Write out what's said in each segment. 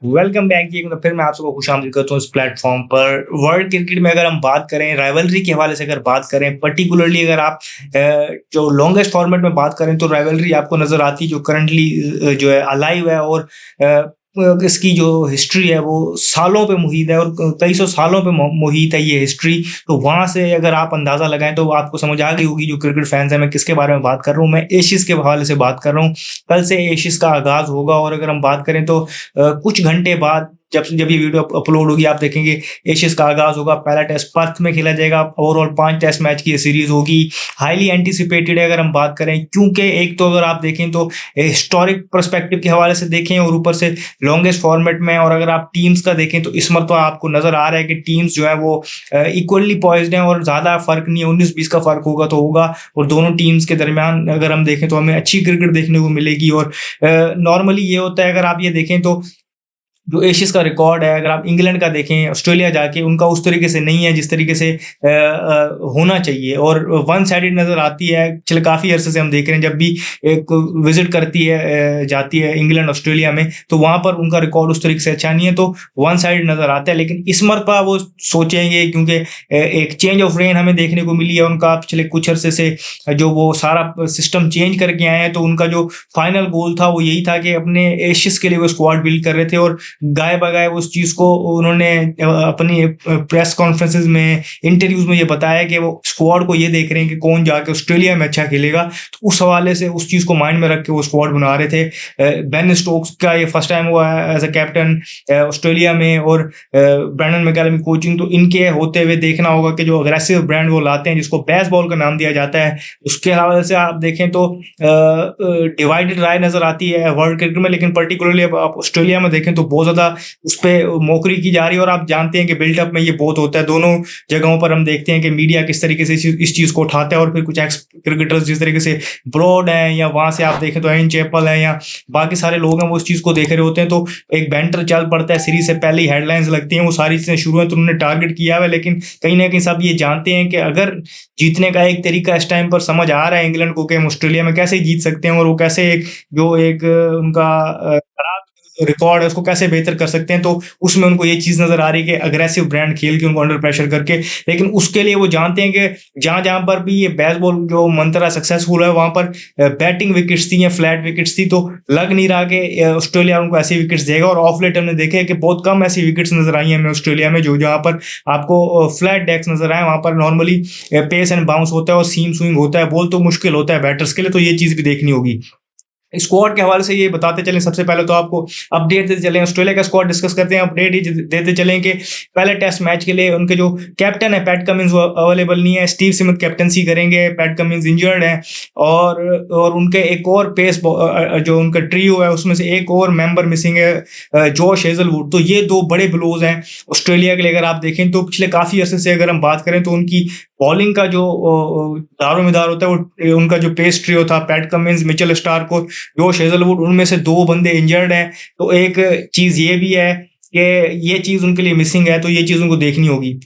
Welcome back जी। एक बार फिर मैं आप सबको खुशामदीद करता हूँ इस प्लेटफॉर्म पर। वर्ल्ड क्रिकेट में अगर हम बात करें, राइवलरी के हवाले से अगर बात करें, पर्टिकुलरली अगर आप जो लॉन्गेस्ट फॉर्मेट में बात करें तो राइवलरी आपको नजर आती है जो करंटली जो है अलाइव है और इसकी जो हिस्ट्री है वो सालों पे मुहित है और कई सौ सालों पे मुहित है ये हिस्ट्री। तो वहां से अगर आप अंदाजा लगाएं तो आपको समझ आ गई होगी जो क्रिकेट फैंस है मैं किसके बारे में बात कर रहा हूँ। मैं एशियस के हवाले से बात कर रहा हूँ। कल से एशियस का आगाज होगा और अगर हम बात करें तो कुछ घंटे बाद जब ये वीडियो अपलोड होगी आप देखेंगे एशियस का आगाज होगा। पहला टेस्ट पर्थ में खेला जाएगा। ओवरऑल 5 टेस्ट मैच की ये सीरीज होगी। हाईली एंटिसिपेटेड है अगर हम बात करें, क्योंकि एक तो अगर आप देखें तो हिस्टोरिक पर्सपेक्टिव के हवाले से देखें और ऊपर से लॉन्गेस्ट फॉर्मेट में, और अगर आप टीम्स का देखें तो इस मरतबा आपको नजर आ रहा है कि टीम्स जो है वो इक्वली पॉइज्ड हैं और ज्यादा फर्क नहीं है। 19-20 का फर्क होगा तो होगा और दोनों टीम्स के दरमियान अगर हम देखें तो हमें अच्छी क्रिकेट देखने को मिलेगी। और नॉर्मली ये होता है अगर आप ये देखें तो जो एशियस का रिकॉर्ड है, अगर आप इंग्लैंड का देखें, ऑस्ट्रेलिया जाके उनका उस तरीके से नहीं है जिस तरीके से होना चाहिए और वन साइडेड नजर आती है। चल काफी अरसे से हम देख रहे हैं जब भी एक विजिट करती है जाती है इंग्लैंड ऑस्ट्रेलिया में तो वहां पर उनका रिकॉर्ड उस तरीके से अच्छा नहीं है, तो वन साइडेड नजर आता है। लेकिन इस मरतबा वो सोचेंगे क्योंकि एक चेंज ऑफ रेन हमें देखने को मिली है उनका पिछले कुछ अरसे से जो वो सारा सिस्टम चेंज करके आए हैं। तो उनका जो फाइनल गोल था वो यही था कि अपने एशियस के लिए वो स्क्वाड बिल्ड कर रहे थे और गाय बगाए उस चीज को उन्होंने अपनी प्रेस कॉन्फ्रेंसेस में, इंटरव्यूज में ये बताया कि वो स्क्वाड को ये देख रहे हैं कि कौन जाके ऑस्ट्रेलिया में अच्छा खेलेगा। तो उस हवाले से उस चीज को माइंड में रख के वो स्क्वाड बना रहे थे। बेन स्टोक्स का ये फर्स्ट टाइम हुआ है एज अ कैप्टन ऑस्ट्रेलिया में और ब्रैंडन मैकलम कोचिंग। तो इनके होते हुए देखना होगा कि जो अग्रेसिव ब्रांड वो लाते हैं जिसको बेस बॉल का नाम दिया जाता है, उसके हवाले से आप देखें तो डिवाइडेड राय नजर आती है वर्ल्ड क्रिकेट में। लेकिन पर्टिकुलरली अब आप ऑस्ट्रेलिया में देखें तो बहुत ज्यादा उस पर मौकरी की जा रही है और आप जानते हैं कि बिल्डअप में ये बहुत होता है। दोनों जगहों पर हम देखते हैं कि मीडिया किस तरीके से इस चीज को उठाता है और फिर कुछ एक्स क्रिकेटर्स जिस तरीके से ब्रॉड हैं या वहां से आप देखें तो एन चैपल है या बाकी सारे लोग हैं वो इस चीज को देख रहे होते हैं। तो एक बैंटर चल पड़ता है, सीरीज से पहले ही हेडलाइंस लगती हैं, वो सारी चीजें शुरू हैं तो उन्होंने टारगेट किया हुआ है। लेकिन कहीं ना कहीं सब ये जानते हैं कि अगर जीतने का एक तरीका इस टाइम पर समझ आ रहा है इंग्लैंड को कि हम ऑस्ट्रेलिया में कैसे जीत सकते हैं और वो कैसे एक उनका खराब रिकॉर्ड है उसको कैसे बेहतर कर सकते हैं। तो उसमें उनको ये चीज नजर आ रही है कि अग्रेसिव ब्रांड खेल के उनको अंडर प्रेशर करके, लेकिन उसके लिए वो जानते हैं कि जहां जहां पर भी ये बेसबॉल जो मंत्रा सक्सेसफुल है वहां पर बैटिंग विकेट्स थी या फ्लैट विकेट्स थी, तो लग नहीं रहा कि ऑस्ट्रेलिया उनको ऐसी विकेट्स देगा। और ऑफ लेट हमने देखे कि बहुत कम ऐसी विकेट्स नजर आई हैं हमें ऑस्ट्रेलिया में जो जहां पर आपको फ्लैट डेक्स नजर आए, वहां पर नॉर्मली पेस एंड बाउंस होता है और सीम स्विंग होता है। बॉल तो मुश्किल होता है बैटर्स के लिए, तो ये चीज भी देखनी होगी। स्क्वाड के हवाले से ये बताते चलें, सबसे पहले तो आपको अपडेट देते चलें। ऑस्ट्रेलिया का स्क्वाड डिस्कस करते हैं, अपडेट ही देते चलें कि पहले टेस्ट मैच के लिए उनके जो कैप्टन है पैट कमिंस वो अवेलेबल नहीं है। स्टीव स्मिथ कैप्टनसी करेंगे, पैट कमिंस इंजर्ड है और उनके एक और पेस जो उनका ट्रियो है उसमें से एक और मेंबर मिसिंग है, जॉश हेजलवुड। तो ये दो बड़े ब्लोज हैं ऑस्ट्रेलिया के लिए। अगर आप देखें तो पिछले काफी अरसे से अगर हम बात करें तो उनकी बॉलिंग का जो दारोमदार होता है वो उनका जो पेस ट्रियो था, PAT Cummins, Mitchell Starc, Josh Hazlewood, उनमें से 2 बंदे इंजर्ड हैं। तो एक चीज ये भी है कि ये चीज उनके लिए मिसिंग है, तो ये चीज उनको देखनी होगी।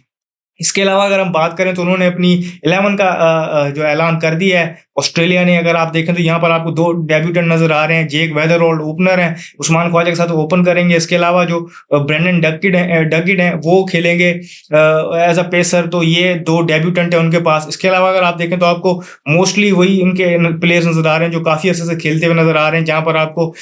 इसके अलावा अगर हम बात करें तो उन्होंने अपनी 11 का जो ऐलान कर दिया है ऑस्ट्रेलिया ने। अगर आप देखें तो यहाँ पर आपको 2 डेब्यूटेंट नजर आ रहे हैं। जेक वेदरहोल्ड ओपनर हैं, उस्मान ख्वाजा के साथ ओपन करेंगे। इसके अलावा जो ब्रेंडन डगिड हैं वो खेलेंगे एज अ पेसर। तो ये 2 डेब्यूटेंट है उनके पास। इसके अलावा अगर आप देखें तो आपको मोस्टली वही उनके प्लेयर्स नजर आ रहे हैं जो काफी अर्से से खेलते हुए नजर आ रहे हैं, जहां पर आपको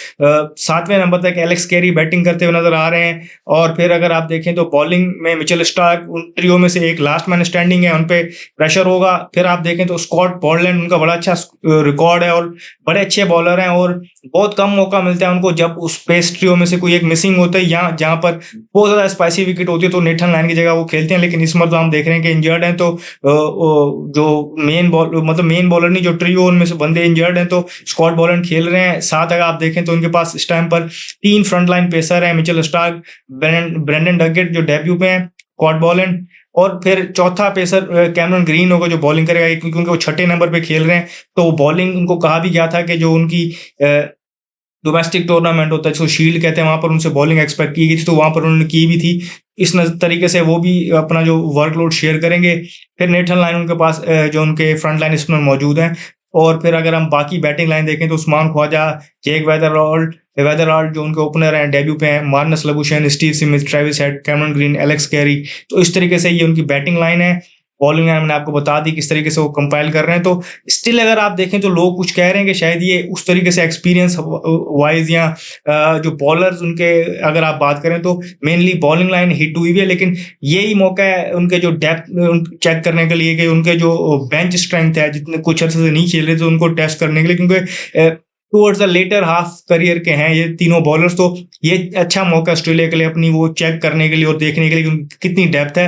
7वें नंबर तक एलेक्स कैरी बैटिंग करते हुए नजर आ रहे हैं। और फिर अगर आप देखें तो बॉलिंग में मिचेल स्टार्क उन ट्रियो में से एक लास्ट मैन स्टैंडिंग है, उन पे प्रेशर होगा। फिर आप देखें तो स्कॉट बॉर्डलैंड उनका बड़ा अच्छा रिकॉर्ड है और बड़े अच्छे बॉलर हैं और बहुत कम मौका मिलता है उनको जब उस पेस ट्रियो में से कोई एक मिसिंग होता है या जहां पर बहुत ज्यादा स्पाइसी विकेट होती है तो नेथन लाइन की जगह वो खेलते हैं। लेकिन इस बार तो हम देख रहे हैं कि इंजर्ड हैं, तो जो मेन बॉलर नहीं, जो ट्रियो उनमें से बंदे इंजर्ड हैं, तो स्कॉट बॉर्डलैंड खेल रहे हैं। साथ अगर आप देखें तो उनके पास इस टाइम पर 3 फ्रंट लाइन पेसर हैं, मिचेल स्टार्क, ब्रेंडन डगेट जो डेब्यू पे हैं, स्कॉट बॉर्डलैंड, और फिर चौथा पेसर कैमरन ग्रीन होगा जो बॉलिंग करेगा क्योंकि वो 6ठे नंबर पे खेल रहे हैं। तो बॉलिंग उनको कहा भी गया था कि जो उनकी डोमेस्टिक टूर्नामेंट होता है जिसको शील्ड कहते हैं वहां पर उनसे बॉलिंग एक्सपेक्ट की गई थी, तो वहां पर उन्होंने की भी थी। इस तरीके से वो भी अपना जो वर्कलोड शेयर करेंगे। फिर नेथन लाइन उनके पास जो उनके फ्रंट लाइन स्पिनर मौजूद हैं। और फिर अगर हम बाकी बैटिंग लाइन देखें तो उस्मान ख्वाजा, जेक वेदरऑल्ड जो उनके ओपनर हैं, डेब्यू पे हैं, Marnus Labuschagne, Steve Smith, Travis head, Cameron green, Alex Carey. तो इस तरीके से ये उनकी बैटिंग लाइन है। बॉलिंग लाइन मैंने आपको बता दी किस तरीके से वो कंपाइल कर रहे हैं। तो स्टिल अगर आप देखें तो लोग कुछ कह रहे हैं कि शायद ये उस तरीके से एक्सपीरियंस वाइज या जो बॉलर्स उनके अगर आप बात करें तो मेनली बॉलिंग लाइन हिट हुई हुई है, लेकिन यही मौका है उनके जो डेप्थ चेक करने के लिए कि उनके जो बेंच स्ट्रेंथ है, जितने कुछ अर्से से नहीं खेल रहे थे उनको टेस्ट करने के लिए, क्योंकि towards the latter half career के हैं ये तीनों बॉलर्स। तो ये अच्छा मौका ऑस्ट्रेलिया के लिए अपनी वो चेक करने के लिए और देखने के लिए कि कितनी डेप्थ है।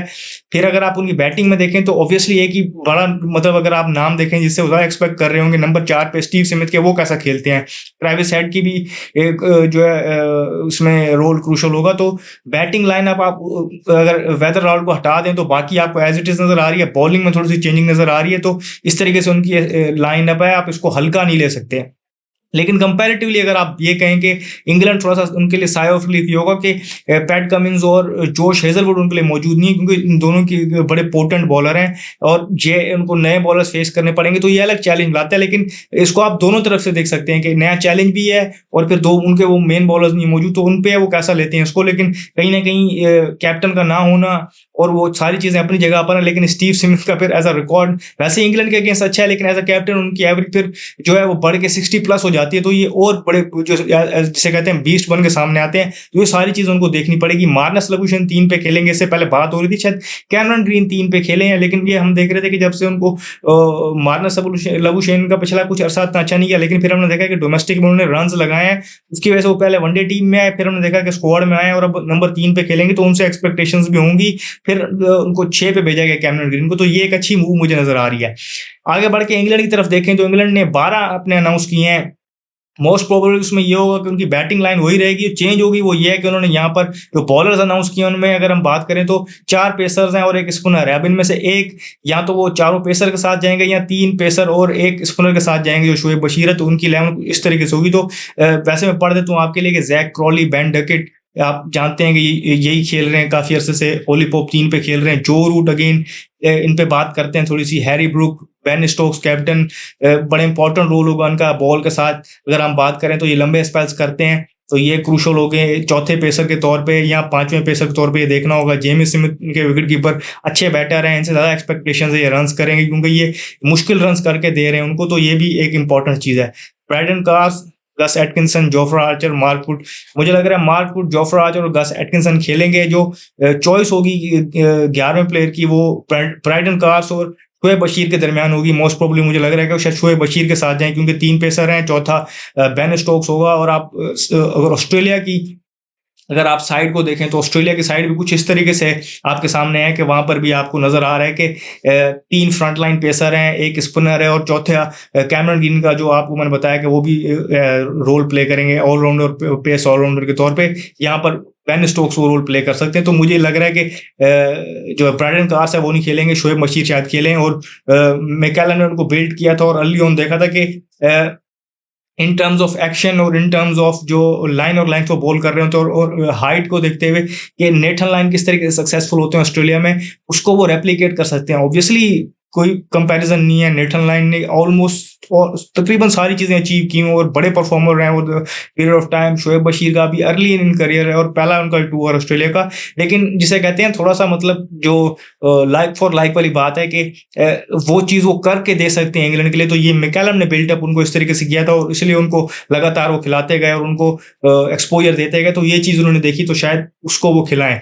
फिर अगर आप उनकी बैटिंग में देखें तो ऑब्वियसली एक ही बड़ा मतलब अगर आप नाम देखें जिससे ज़्यादा एक्सपेक्ट कर रहे होंगे, नंबर 4 पे स्टीव स्मिथ के, वो कैसा खेलते हैं। ट्रेविस हेड की भी एक जो है उसमें रोल क्रूशल होगा। तो बैटिंग लाइनअप आप अगर वेदरऑल्ड को हटा दें तो बाकी आपको एज इट इज नजर आ रही है। बॉलिंग में थोड़ी सी चेंजिंग नजर आ रही है। तो इस तरीके से उनकी लाइनअप है, आप इसको हल्का नहीं ले सकते। लेकिन कंपैरेटिवली अगर आप ये कहें कि इंग्लैंड थोड़ा सा उनके लिए साय ऑफ रिलीफ होगा कि पैट कमिंस और जोश हेजलवुड उनके लिए मौजूद नहीं है, क्योंकि इन दोनों की बड़े पोटेंट बॉलर हैं और ये उनको नए बॉलर्स फेस करने पड़ेंगे। तो ये अलग चैलेंज लाता है। लेकिन इसको आप दोनों तरफ से देख सकते हैं कि नया चैलेंज भी है और फिर दो उनके वो मेन बॉलर्स नहीं मौजूद, तो उन पे वो कैसा लेते हैं इसको। लेकिन कहीं ना कहीं कैप्टन का ना होना और वो सारी चीजें अपनी जगह पर है। लेकिन स्टीव स्मिथ का फिर एज अ रिकॉर्ड वैसे इंग्लैंड के अगेंस्ट अच्छा है, लेकिन एज अ कैप्टन उनकी एवरेज फिर जो है वो बढ़ के 60+ हो जाती है। तो ये और बड़े जो जिसे कहते हैं बीस्ट बन के सामने आते हैं। तो ये सारी चीजें उनको देखनी पड़ेगी। मार्नस लबुशेन 3 पे खेलेंगे, इससे पहले बात हो रही थी शायद कैमरन ग्रीन 3 पे खेले हैं, लेकिन ये हम देख रहे थे कि जब से उनको मार्नस लबुशेन का पिछला कुछ अरसा इतना अच्छा नहीं किया, लेकिन फिर हमने देखा कि डोमेस्टिक में उन्होंने रन लगाए हैं, उसकी वजह से वो पहले वनडे टीम में आए, फिर हमने देखा कि स्क्वाड में आए और अब नंबर 3 पे खेलेंगे तो उनसे एक्सपेक्टेशंस भी होंगी। फिर उनको 6 पे भेजा गया कैमरन ग्रीन को। तो ये एक अच्छी मूव मुझे नजर आ रही है। आगे बढ़ के इंग्लैंड की तरफ देखें तो इंग्लैंड ने 12 अपने अनाउंस किए हैं। मोस्ट प्रोबेबली उसमें ये होगा कि उनकी बैटिंग लाइन वही रहेगी, चेंज होगी वो ये है कि उन्होंने यहाँ पर जो बॉलर्स अनाउंस किए उनमें अगर हम बात करें तो 4 पेसर्स हैं और एक स्पिनर है। अब इनमें से एक या तो वो चारों पेसर के साथ जाएंगे या 3 पेसर और एक स्पिनर के साथ जाएंगे जो शोएब बशीर है। तो उनकी 11 इस तरीके से होगी। तो वैसे मैं पढ़ देता हूँ आपके लिए कि जैक क्रॉली, बेन डकेट, आप जानते हैं कि यही खेल रहे हैं काफी अरसे से। ओली पोप 3 पे खेल रहे हैं। जो रूट अगेन इन पे बात करते हैं थोड़ी सी। Harry Brook, Ben Stokes captain, बड़े इंपॉर्टेंट रोल होगा उनका बॉल के साथ। अगर हम बात करें तो ये लंबे स्पेल्स करते हैं, तो ये क्रूशल हो गए चौथे पेसर के तौर पे या 5वें पेसर के तौर पे। ये देखना होगा। जेम्स स्मिथ इनके विकेट कीपर अच्छे बैटर हैं, इनसे ज्यादा एक्सपेक्टेशन है ये रन्स करेंगे, क्योंकि ये मुश्किल रन्स करके दे रहे हैं उनको। तो ये भी एक इंपॉर्टेंट चीज है। Brydon Carse, Gus Atkinson, Jofra Archer, Mark Wood. मुझे लग रहा है मार्क वुड, जोफ्रा आर्चर और गस एटकिंसन खेलेंगे। जो चॉइस होगी 11वें प्लेयर की वो ब्राइडन कार्स और शोएब बशीर के दरमियान होगी। मोस्ट प्रोबेबली मुझे लग रहा है कि शायद शोएब बशीर के साथ जाएं, क्योंकि 3 पेसर हैं, चौथा बेन स्टोक्स होगा। और आप अगर ऑस्ट्रेलिया की अगर आप साइड को देखें तो ऑस्ट्रेलिया की साइड भी कुछ इस तरीके से आपके सामने है कि वहां पर भी आपको नजर आ रहा है कि 3 फ्रंट लाइन पेसर हैं, एक स्पिनर है और चौथा कैमरन ग्रीन का जो आपको मैंने बताया कि वो भी रोल प्ले करेंगे ऑलराउंडर, पेस ऑलराउंडर के तौर पे। यहाँ पर बेन स्टोक्स वो रोल प्ले कर सकते हैं। तो मुझे लग रहा है कि जो ब्राइडन कार्स है वो नहीं खेलेंगे, शोएब बशीर शायद खेलें। और मैकैलम ने उनको बिल्ड किया था और अर्ली ऑन देखा था कि इन टर्म्स ऑफ एक्शन और इन टर्म्स ऑफ जो लाइन और लाइन को बॉल कर रहे होते हैं और हाइट को देखते हुए कि नेथन लाइन किस तरीके से सक्सेसफुल होते हैं ऑस्ट्रेलिया में, उसको वो रेप्लिकेट कर सकते हैं। ऑब्वियसली कोई कंपैरिजन नहीं है। नेथन लाइन ने ऑलमोस्ट तकरीबन सारी चीजें अचीव की और बड़े परफॉर्मर रहे वो period of time. Shoaib Bashir का भी अर्ली इन करियर है और पहला उनका टूर ऑस्ट्रेलिया का। लेकिन जिसे कहते हैं थोड़ा सा मतलब जो लाइक फॉर लाइक वाली बात है कि वो चीज वो करके दे सकते हैं इंग्लैंड के लिए। तो ये मैकैलम ने बिल्टअप उनको इस तरीके से किया था और इसलिए उनको लगातार वो खिलाते गए और उनको एक्सपोजर देते गए। तो ये चीज उन्होंने देखी तो शायद उसको वो खिलाएं।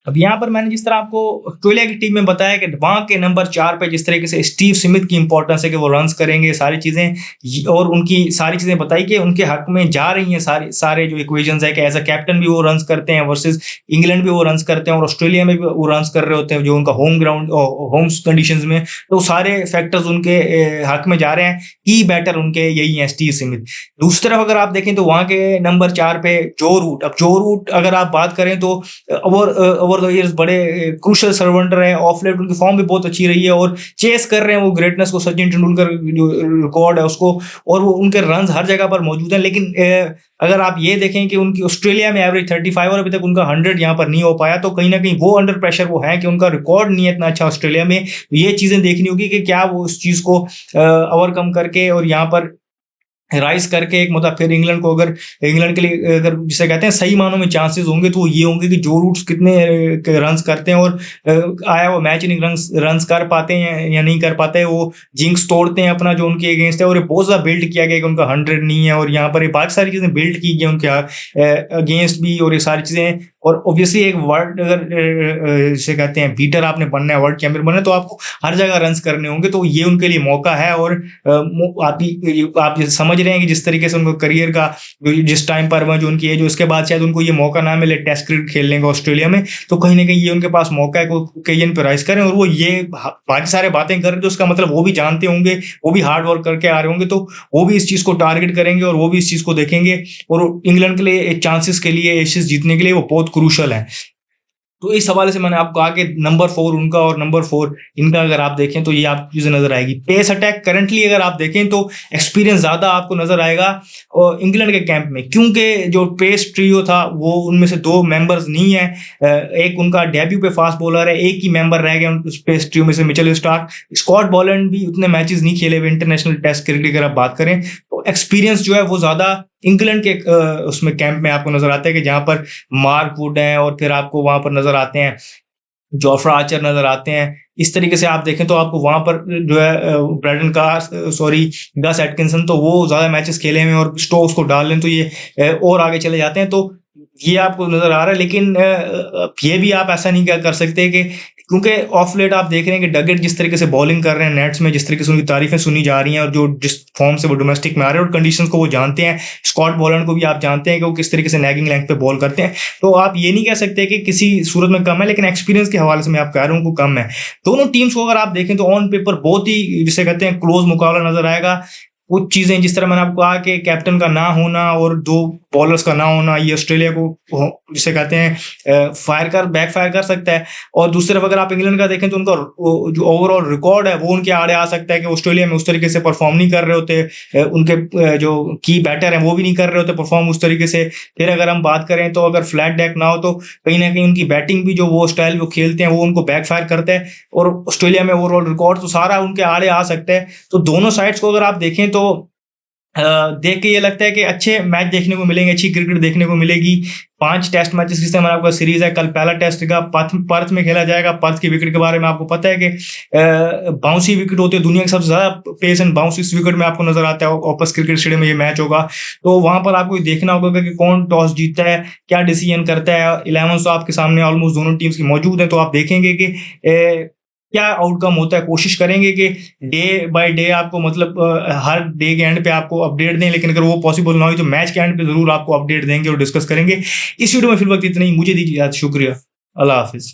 अब यहाँ पर मैंने जिस तरह आपको ऑस्ट्रेलिया की टीम में बताया कि वहां के नंबर 4 पे जिस तरीके से स्टीव स्मिथ की इंपॉर्टेंस है कि वो रन्स करेंगे, सारी चीजें और उनकी सारी चीजें बताई कि उनके हक में जा रही हैं। सारे जो इक्वेशंस है कि एज अ कैप्टन भी वो रन्स करते हैं वर्सेस इंग्लैंड भी वो रन्स करते हैं और ऑस्ट्रेलिया में भी वो रन्स कर रहे होते हैं जो उनका होम ग्राउंड होम कंडीशंस में। तो सारे फैक्टर्स उनके हक में जा रहे हैं। की बैटर उनके यही है स्टीव स्मिथ। दूसरी तरफ अगर आप देखें तो वहां के नंबर 4 पे जो रूट। अब जो रूट अगर आप बात करें तो ओवर ओवर द ईयर्स बड़े क्रूशियल सर्वेंट रहे, ऑफ लेट उनकी फॉर्म भी बहुत अच्छी रही है और चेस कर रहे हैं वो ग्रेटनेस को, सचिन तेंदुलकर जो रिकॉर्ड है उसको, और वो उनके रन्स हर जगह पर मौजूद हैं। लेकिन अगर आप ये देखें कि उनकी ऑस्ट्रेलिया में एवरेज 35 और अभी तक उनका 100 यहाँ पर नहीं हो पाया, तो कहीं ना कहीं वो अंडर प्रेशर वो है कि उनका रिकॉर्ड नहीं है इतना अच्छा ऑस्ट्रेलिया में। ये चीजें देखनी होगी कि क्या वो उस चीज को ओवरकम करके और यहाँ पर राइज करके एक मतलब फिर इंग्लैंड को, अगर इंग्लैंड के लिए अगर जिसे कहते हैं सही मानों में चांसेस होंगे तो ये होंगे कि जो रूट्स कितने रन्स करते हैं और आया वो मैच नहीं रन्स कर पाते हैं या नहीं कर पाते हैं, वो जिंक्स तोड़ते हैं अपना जो उनके अगेंस्ट है। और ये बहुत ज़्यादा बिल्ड किया गया कि उनका 100 नहीं है, और यहाँ पर ये बाकी सारी चीज़ें बिल्ड की गई उनके अगेंस्ट भी, और ये सारी चीज़ें। और ऑब्वियसली एक वर्ल्ड अगर जिसे कहते हैं बीटर आपने बनना है, वर्ल्ड चैंपियन बनना है, तो आपको हर जगह रन्स करने होंगे, तो ये उनके लिए मौका है। और आप ये समझ रहे हैं कि जिस तरीके से उनको करियर का जिस टाइम पर जो उनकी एज, उसके बाद शायद उनको ये मौका ना मिले टेस्ट क्रिकेट खेलने का ऑस्ट्रेलिया में, तो कहीं ना कहीं ये उनके पास मौका है कि ओकेजन पे राइज करें। और वो ये बाकी सारे बातें कर रहे, तो उसका मतलब वो भी जानते होंगे, वो भी हार्ड वर्क करके आ रहे होंगे, तो वो भी इस चीज को टारगेट करेंगे और वो भी इस चीज को देखेंगे। और इंग्लैंड के लिए चांसेस के लिए एशेज जीतने के लिए वो बहुत क्रूशल है। तो इस हवाले से मैंने आपको कहा कि नंबर 4 उनका और नंबर 4 इनका अगर आप देखें तो ये आपको चीजें नजर आएगी। पेस अटैक करंटली अगर आप देखें तो एक्सपीरियंस ज्यादा आपको नजर आएगा और इंग्लैंड के कैंप में, क्योंकि जो पेस ट्रियो था वो उनमें से 2 मेंबर्स नहीं है। एक उनका डेब्यू पे फास्ट बॉलर है, एक ही मेंबर रह गया उस पेस ट्रियो में से मिचेल स्टार्क। स्कॉट बॉलैंड भी उतने मैचेस नहीं खेले हुए इंटरनेशनल टेस्ट क्रिकेट अगर आप बात करें, तो एक्सपीरियंस जो है वो ज्यादा इंग्लैंड के उसमें कैंप में आपको नजर आता है कि जहां पर मार्क वुड है, और फिर आपको वहां पर नजर आते हैं जोफ्रा आर्चर नजर आते हैं। इस तरीके से आप देखें तो आपको वहां पर जो है Brydon Carse sorry Gus Atkinson, तो वो ज्यादा मैचेस खेले हैं, और स्टोक्स को डाल लें तो ये और आगे चले जाते हैं, तो ये आपको नजर आ रहा है। लेकिन ये भी आप ऐसा नहीं कर सकते कि क्योंकि ऑफ लेट आप देख रहे हैं कि डगेट जिस तरीके से बॉलिंग कर रहे हैं नेट्स में, जिस तरीके से उनकी तारीफें सुनी जा रही हैं, और जो जिस फॉर्म से वो डोमेस्टिक में आ रहे हैं और कंडीशंस को वो जानते हैं। स्कॉट बॉलैंड को भी आप जानते हैं कि वो किस तरीके से नैगिंग लेंथ पे बॉल करते हैं, तो आप ये नहीं कह सकते कि किसी सूरत में कम है, लेकिन एक्सपीरियंस के हवाले से मैं आप कह रहा हूँ उनको कम है। दोनों टीम्स को अगर आप देखें तो ऑन पेपर बहुत ही जिसे कहते हैं क्लोज मुकाबला नजर आएगा। कुछ चीजें जिस तरह मैंने आपको कहा कि कैप्टन का ना होना और 2 बॉलर्स का ना होना, ये ऑस्ट्रेलिया को जिसे कहते हैं बैक फायर कर सकता है। और दूसरी तरफ अगर आप इंग्लैंड का देखें तो उनका जो ओवरऑल रिकॉर्ड है वो उनके आड़े आ सकता है कि ऑस्ट्रेलिया में उस तरीके से परफॉर्म नहीं कर रहे होते, उनके जो की बैटर हैं वो भी नहीं कर रहे होते परफॉर्म उस तरीके से। फिर अगर हम बात करें तो अगर फ्लैट डेक ना हो तो कहीं ना कहीं उनकी बैटिंग भी जो वो स्टाइल वो खेलते हैं वो उनको बैक फायर करता है, और ऑस्ट्रेलिया में ओवरऑल रिकॉर्ड तो सारा उनके आड़े आ सकता है। तो दोनों साइड्स को अगर आप देखें तो देख के ये लगता है कि अच्छे मैच देखने को मिलेंगे, अच्छी क्रिकेट देखने को मिलेगी। 5 टेस्ट मैचेस की हमारा आपका सीरीज है। कल पहला टेस्ट का पर्थ में खेला जाएगा। पर्थ की विकेट के बारे में आपको पता है कि बाउंसी विकेट होती है, दुनिया के सबसे ज्यादा पेस एंड बाउंस इस विकेट में आपको नजर आता है। ओपस क्रिकेट स्टेडियम में ये मैच होगा, तो वहां पर आपको देखना होगा कि कौन टॉस जीतता है, क्या डिसीजन करता है। 11 तो आपके सामने ऑलमोस्ट दोनों टीम्स की मौजूद है, तो आप देखेंगे कि क्या आउटकम होता है। कोशिश करेंगे कि डे बाय डे आपको मतलब हर डे के एंड पे आपको अपडेट दें, लेकिन अगर वो पॉसिबल ना हो तो मैच के एंड पे जरूर आपको अपडेट देंगे और डिस्कस करेंगे। इस वीडियो में फिर वक्त इतना ही, मुझे दीजिए शुक्रिया, अल्लाह हाफिज।